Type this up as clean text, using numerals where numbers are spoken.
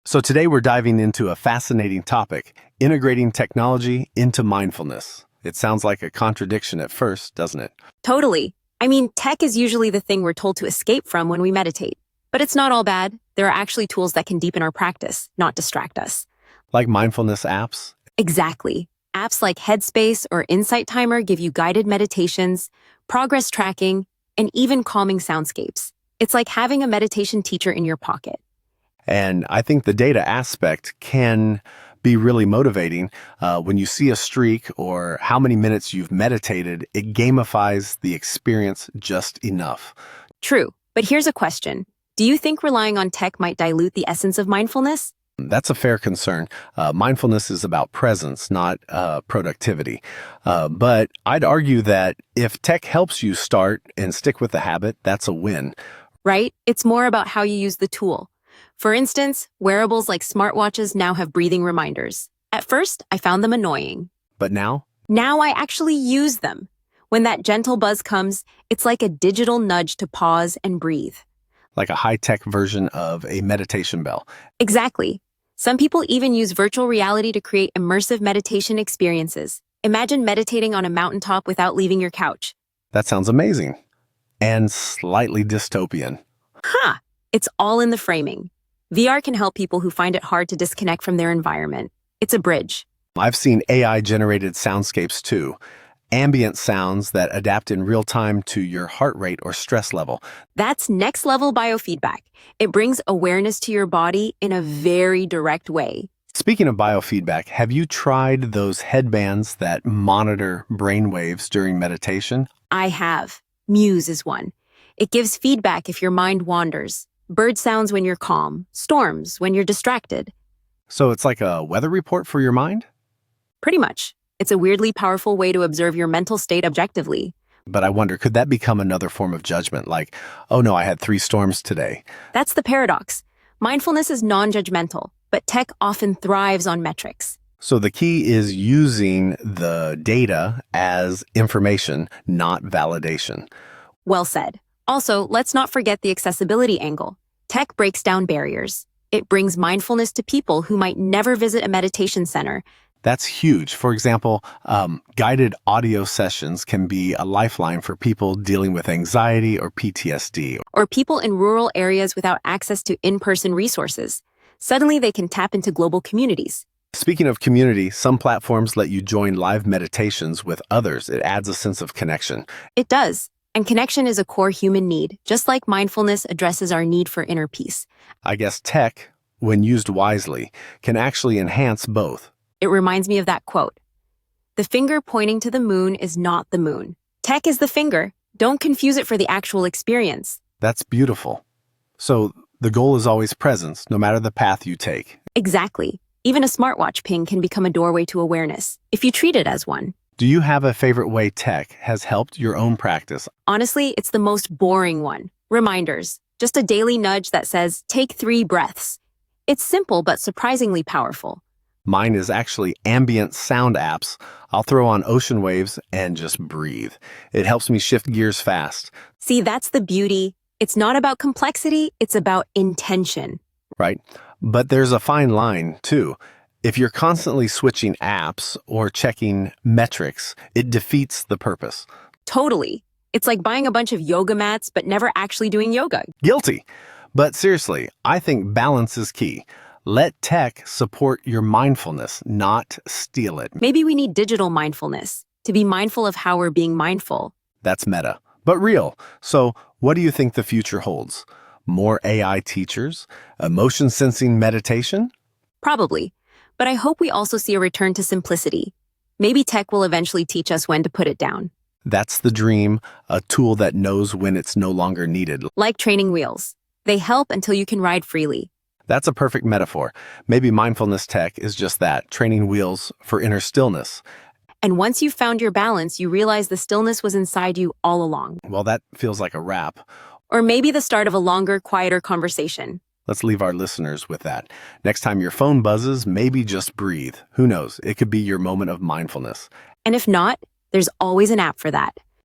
So today we're diving into a fascinating topic, integrating technology into mindfulness. It sounds like a contradiction at first, doesn't it? Totally. I mean, tech is usually the thing we're told to escape from when we meditate. But it's not all bad. There are actually tools that can deepen our practice, not distract us. Like mindfulness apps? Exactly. Apps like Headspace or Insight Timer give you guided meditations, progress tracking, and even calming soundscapes. It's like having a meditation teacher in your pocket. And I think the data aspect can be really motivating. When you see a streak or how many minutes you've meditated, it gamifies the experience just enough. True. But here's a question. Do you think relying on tech might dilute the essence of mindfulness? That's a fair concern. Mindfulness is about presence, not productivity. But I'd argue that if tech helps you start and stick with the habit, that's a win. Right? It's more about how you use the tool. For instance, wearables like smartwatches now have breathing reminders. At first, I found them annoying. But now? Now I actually use them. When that gentle buzz comes, it's like a digital nudge to pause and breathe. Like a high-tech version of a meditation bell. Exactly. Some people even use virtual reality to create immersive meditation experiences. Imagine meditating on a mountaintop without leaving your couch. That sounds amazing. And slightly dystopian. Ha! It's all in the framing. VR can help people who find it hard to disconnect from their environment. It's a bridge. I've seen AI-generated soundscapes too. Ambient sounds that adapt in real time to your heart rate or stress level. That's next-level biofeedback. It brings awareness to your body in a very direct way. Speaking of biofeedback, have you tried those headbands that monitor brainwaves during meditation? I have. Muse is one. It gives feedback if your mind wanders. Bird sounds when you're calm, storms when you're distracted. So it's like a weather report for your mind? Pretty much. It's a weirdly powerful way to observe your mental state objectively. But I wonder, could that become another form of judgment? Like, oh no, I had 3 storms today. That's the paradox. Mindfulness is non-judgmental, but tech often thrives on metrics. So the key is using the data as information, not validation. Well said. Also, let's not forget the accessibility angle. Tech breaks down barriers. It brings mindfulness to people who might never visit a meditation center. That's huge. For example, guided audio sessions can be a lifeline for people dealing with anxiety or PTSD. Or people in rural areas without access to in-person resources. Suddenly they can tap into global communities. Speaking of community, some platforms let you join live meditations with others. It adds a sense of connection. It does. And connection is a core human need, just like mindfulness addresses our need for inner peace. I guess tech, when used wisely, can actually enhance both. It reminds me of that quote. The finger pointing to the moon is not the moon. Tech is the finger. Don't confuse it for the actual experience. That's beautiful. So the goal is always presence, no matter the path you take. Exactly. Even a smartwatch ping can become a doorway to awareness, if you treat it as one. Do you have a favorite way tech has helped your own practice? Honestly, it's the most boring one. Reminders. Just a daily nudge that says, take 3 breaths. It's simple but surprisingly powerful. Mine is actually ambient sound apps. I'll throw on ocean waves and just breathe. It helps me shift gears fast. See, that's the beauty. It's not about complexity, it's about intention. Right? But there's a fine line, too. If you're constantly switching apps or checking metrics, it defeats the purpose. Totally. It's like buying a bunch of yoga mats but never actually doing yoga. Guilty. But seriously, I think balance is key. Let tech support your mindfulness, not steal it. Maybe we need digital mindfulness, to be mindful of how we're being mindful. That's meta, but real. So what do you think the future holds? More AI teachers? Emotion sensing meditation? Probably. But I hope we also see a return to simplicity. Maybe tech will eventually teach us when to put it down. That's the dream, a tool that knows when it's no longer needed. Like training wheels. They help until you can ride freely. That's a perfect metaphor. Maybe mindfulness tech is just that, training wheels for inner stillness. And once you've found your balance, you realize the stillness was inside you all along. Well, that feels like a wrap. Or maybe the start of a longer, quieter conversation. Let's leave our listeners with that. Next time your phone buzzes, maybe just breathe. Who knows? It could be your moment of mindfulness. And if not, there's always an app for that.